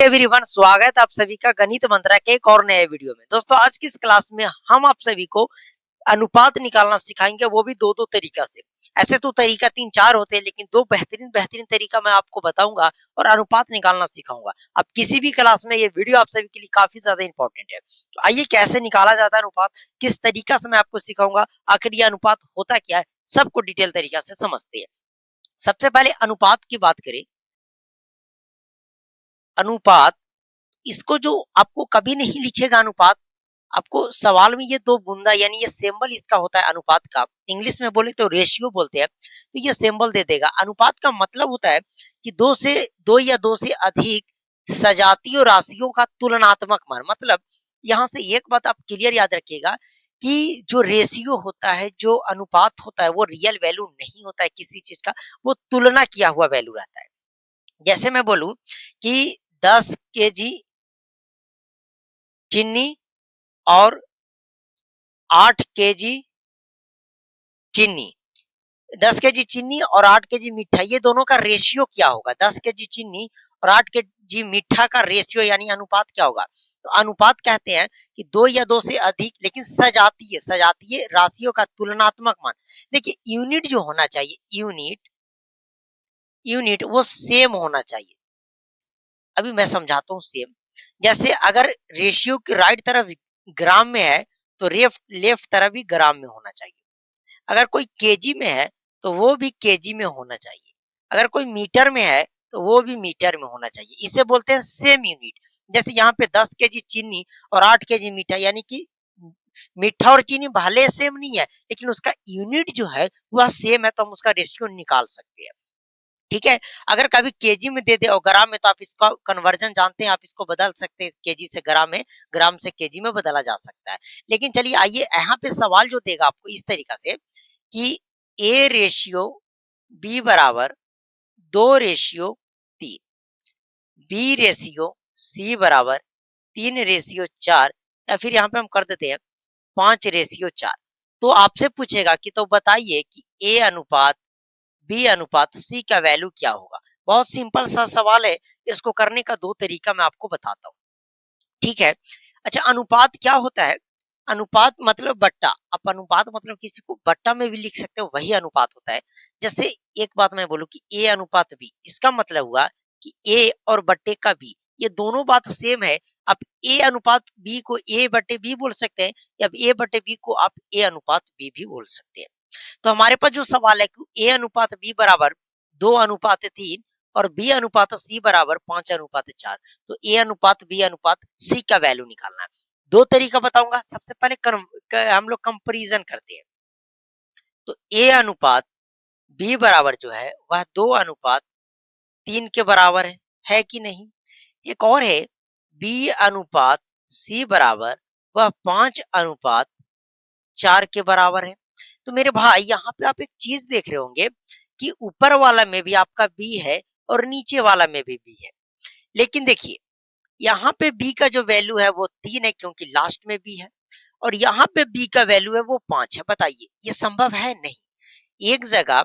Everyone, स्वागत आप सभी का गणित मंत्रा के एक और नए वीडियो में। दोस्तों, आज की इस क्लास में हम आप सभी को अनुपात निकालना सिखाएंगे, वो भी दो तरीका से। ऐसे तो तरीका 3-4 होते हैं, लेकिन दो बेहतरीन तरीका मैं आपको बताऊंगा और अनुपात निकालना सिखाऊंगा। अब किसी भी क्लास में ये वीडियो आप सभी के लिए काफी ज्यादा इंपॉर्टेंट है। तो आइए, कैसे निकाला जाता है अनुपात, किस तरीका से मैं आपको सिखाऊंगा, आखिर ये अनुपात होता क्या है, सबको डिटेल तरीका से समझते हैं। सबसे पहले अनुपात की बात करें। अनुपात, इसको जो आपको कभी नहीं लिखेगा अनुपात, आपको सवाल में ये दो बूंदा यानी ये सिंबल इसका होता है अनुपात का। इंग्लिश में बोले तो रेशियो बोलते हैं, तो ये सिंबल दे देगा। अनुपात का मतलब होता है कि दो या दो से अधिक सजातीय राशियों का तुलनात्मक मान। मतलब यहाँ से एक बात आप क्लियर याद रखिएगा कि जो रेशियो होता है, जो अनुपात होता है, वो रियल वैल्यू नहीं होता है किसी चीज का, वो तुलना किया हुआ वैल्यू रहता है। जैसे मैं बोलूं कि 10 केजी चीनी और 8 केजी चीनी, 10 केजी चीनी और 8 केजी मीठा, ये दोनों का रेशियो क्या होगा? 10 केजी चीनी और 8 केजी मीठा का रेशियो यानी अनुपात क्या होगा? तो अनुपात कहते हैं कि दो या दो से अधिक लेकिन सजातीय राशियों का तुलनात्मक मान। देखिए, यूनिट जो होना चाहिए, यूनिट वो सेम होना चाहिए। अभी मैं समझाता हूँ सेम। जैसे अगर रेशियो की राइट तरफ ग्राम में है, तो लेफ्ट तरफ भी ग्राम में होना चाहिए। अगर कोई केजी में है तो वो भी केजी में होना चाहिए। अगर कोई मीटर में है तो वो भी मीटर में होना चाहिए। इसे बोलते हैं सेम यूनिट। जैसे यहाँ पे 10 केजी चीनी और 8 केजी मीठा, यानी कि मीठा और चीनी भले सेम नहीं है, लेकिन उसका यूनिट जो है वह सेम है, तो हम उसका रेशियो निकाल सकते हैं। ठीक है। अगर कभी केजी में दे दे और ग्राम में, तो आप इसका कन्वर्जन जानते हैं, आप इसको बदल सकते हैं, केजी से ग्राम में, ग्राम से केजी में बदला जा सकता है। लेकिन चलिए, आइए यहाँ पे सवाल जो देगा आपको इस तरीका से कि A रेशियो B बराबर 2:3, B रेशियो C बराबर 3:4, या फिर यहाँ पे हम कर देते हैं 5:4। तो आपसे पूछेगा कि तो बताइए कि A अनुपात B अनुपात C का वैल्यू क्या होगा। बहुत सिंपल सा सवाल है, इसको करने का दो तरीका मैं आपको बताता हूँ। ठीक है। अच्छा, अनुपात क्या होता है? अनुपात मतलब बट्टा। आप अनुपात मतलब किसी को बट्टा में भी लिख सकते हो, वही अनुपात होता है। जैसे एक बात मैं बोलूं कि A अनुपात B, इसका मतलब हुआ कि A और बट्टे का B, ये दोनों बात सेम है। आप A अनुपात B को A बट्टे B बोल सकते हैं, या A बट्टे B को आप A अनुपात B भी बोल सकते हैं। तो हमारे पास जो सवाल है कि A अनुपात B बराबर 2:3 और B अनुपात C बराबर 5:4, तो A अनुपात B अनुपात C का वैल्यू निकालना है। दो तरीका बताऊंगा। सबसे पहले हम लोग कंपैरिजन करते हैं। तो A अनुपात B बराबर जो है वह 2:3 के बराबर है कि नहीं? एक और है B अनुपात C बराबर वह 5:4 के बराबर है। तो मेरे भाई, यहाँ पे आप एक चीज देख रहे होंगे कि ऊपर वाला में भी आपका B है और नीचे वाला में भी B है। लेकिन देखिए, यहाँ पे B का जो वैल्यू है वो 3 है, क्योंकि लास्ट में B है, और यहाँ पे B का वैल्यू है वो 5 है। बताइए, ये संभव है? नहीं। एक जगह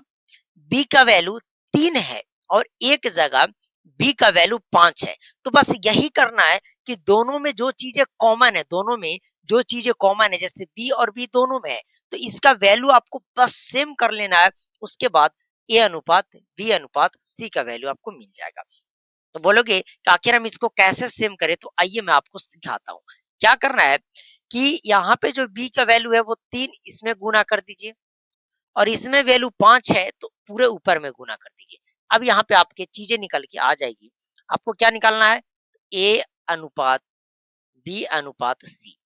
B का वैल्यू 3 है और एक जगह B का वैल्यू 5 है। तो बस यही करना है कि दोनों में जो चीजें कॉमन है, दोनों में जो चीजें कॉमन है, जैसे B और B दोनों में है, तो इसका वैल्यू आपको बस सेम कर लेना है। उसके बाद A अनुपात B अनुपात C का वैल्यू आपको मिल जाएगा। तो बोलोगे कि आखिर हम इसको कैसे सेम करें? तो आइए मैं आपको सिखाता हूँ। क्या करना है कि यहाँ पे जो B का वैल्यू है वो 3, इसमें गुना कर दीजिए, और इसमें वैल्यू 5 है तो पूरे ऊपर में गुना कर दीजिए। अब यहाँ पे आपके चीजें निकल के आ जाएगी। आपको क्या निकालना है? A अनुपात B अनुपात C।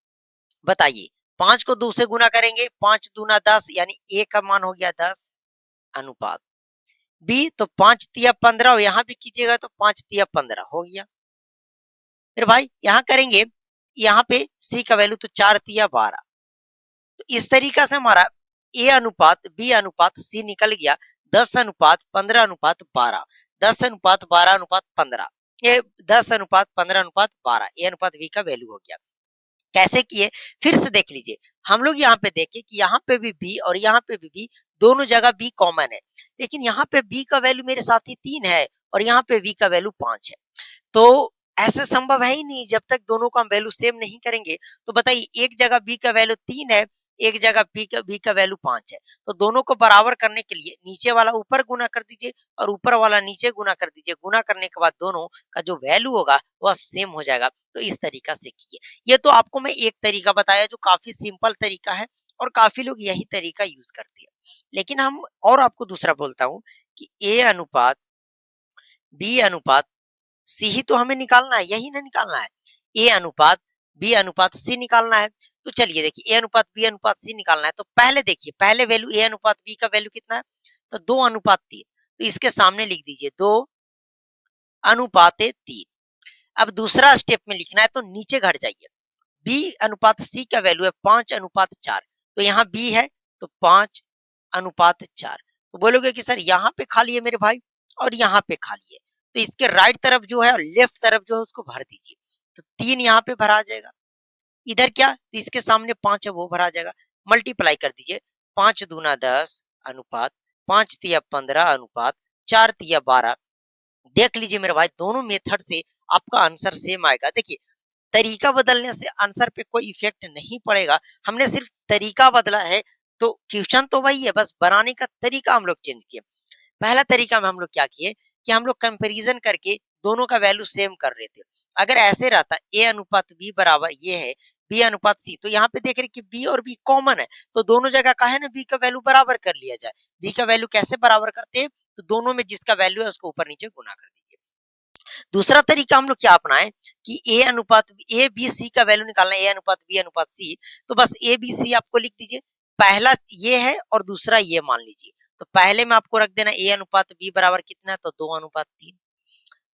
बताइए, 5 को 2 से गुना करेंगे, 5 दूना 10, यानी A का मान हो गया 10 अनुपात B, तो 5 तिया 15, और यहाँ भी कीजिएगा तो 5 तिया 15 हो गया। फिर भाई यहाँ करेंगे, यहाँ पे C का वैल्यू तो 4 तिया 12। तो इस तरीका से हमारा A अनुपात B अनुपात C निकल गया 10 अनुपात 15 अनुपात 12, 10 अनुपात 12 अनुपात 15, ये 10 अनुपात 15 अनुपात 12, A अनुपात B का वैल्यू हो गया। कैसे किए, फिर से देख लीजिए। हम लोग यहाँ पे देखें कि यहाँ पे भी B और यहाँ पे भी B, दोनों जगह B कॉमन है, लेकिन यहाँ पे B का वैल्यू मेरे साथ ही 3 है और यहाँ पे B का वैल्यू 5 है। तो ऐसा संभव है ही नहीं जब तक दोनों का हम वैल्यू सेम नहीं करेंगे। तो बताइए एक जगह बी का वैल्यू 3 है, एक जगह बी का वैल्यू 5 है। तो दोनों को बराबर करने के लिए नीचे वाला ऊपर गुना कर दीजिए और ऊपर वाला नीचे गुना कर दीजिए। गुना करने के बाद दोनों का जो वैल्यू होगा वह सेम हो जाएगा। तो इस तरीका से कीजिए। ये तो आपको मैं एक तरीका बताया जो काफ़ी सिंपल तरीका है और काफ़ी लोग यही तरीका यूज़ करते हैं। लेकिन हम और आपको दूसरा बोलता हूँ कि ए अनुपात बी अनुपात सी ही तो हमें निकालना है, यही ना निकालना है। ए अनुपात बी अनुपात सी निकालना है। तो चलिए देखिए ए अनुपात बी अनुपात सी निकालना है। तो पहले देखिए पहले वैल्यू ए अनुपात बी का वैल्यू कितना है? तो 2 अनुपात 3। तो इसके सामने लिख दीजिए 2 अनुपात 3। अब दूसरा स्टेप में लिखना है तो नीचे घट जाइए। बी अनुपात सी का वैल्यू है 5 अनुपात 4। तो यहाँ बी है तो 5 अनुपात 4। तो बोलोगे कि सर यहाँ पे खाली है मेरे भाई और यहाँ पे खाली है। तो इसके राइट तरफ जो है और लेफ्ट तरफ जो है उसको भर दीजिए। तो 3 यहाँ पे भरा जाएगा। इधर क्या? तो इसके सामने 5 है वो भरा जाएगा। मल्टीप्लाई कर दीजिए। 5 दूना 10 अनुपात 5 तिया 15 अनुपात 4 तिया 12। देख लीजिए मेरे भाई दोनों मेथड से आपका आंसर सेम आएगा। देखिए तरीका बदलने से आंसर पे कोई इफेक्ट नहीं पड़ेगा। हमने सिर्फ तरीका बदला है तो क्वेश्चन तो वही है, बस बनाने का तरीका हम लोग चेंज किए। पहला तरीका में हम लोग क्या किए कि हम लोग कंपैरिजन करके दोनों का वैल्यू सेम कर रहे थे। अगर ऐसे रहता ए अनुपात बी बराबर ये है बी अनुपात सी, तो यहाँ पे देख रहे कि बी और बी कॉमन है तो दोनों जगह का है ना बी का वैल्यू बराबर कर लिया जाए। बी का वैल्यू कैसे बराबर करते हैं? तो दोनों में जिसका वैल्यू है उसको ऊपर नीचे गुना कर दीजिए। दूसरा तरीका हम लोग क्या अपनाएं कि ए अनुपात ए बी सी का वैल्यू निकालना है, ए अनुपात बी अनुपात सी। तो बस ए बी सी आपको लिख दीजिए। पहला ये है और दूसरा ये मान लीजिए। तो पहले में आपको रख देना ए अनुपात बी बराबर कितना है? तो 2 अनुपात 3।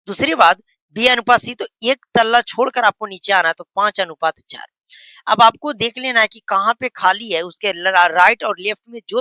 दूसरी बात बी अनुपात सी, तो एक तल्ला छोड़कर आपको नीचे आना है तो 5 अनुपात 4। अब आपको देख लेना है कि कहाँ पे खाली है, उसके राइट और लेफ्ट में जो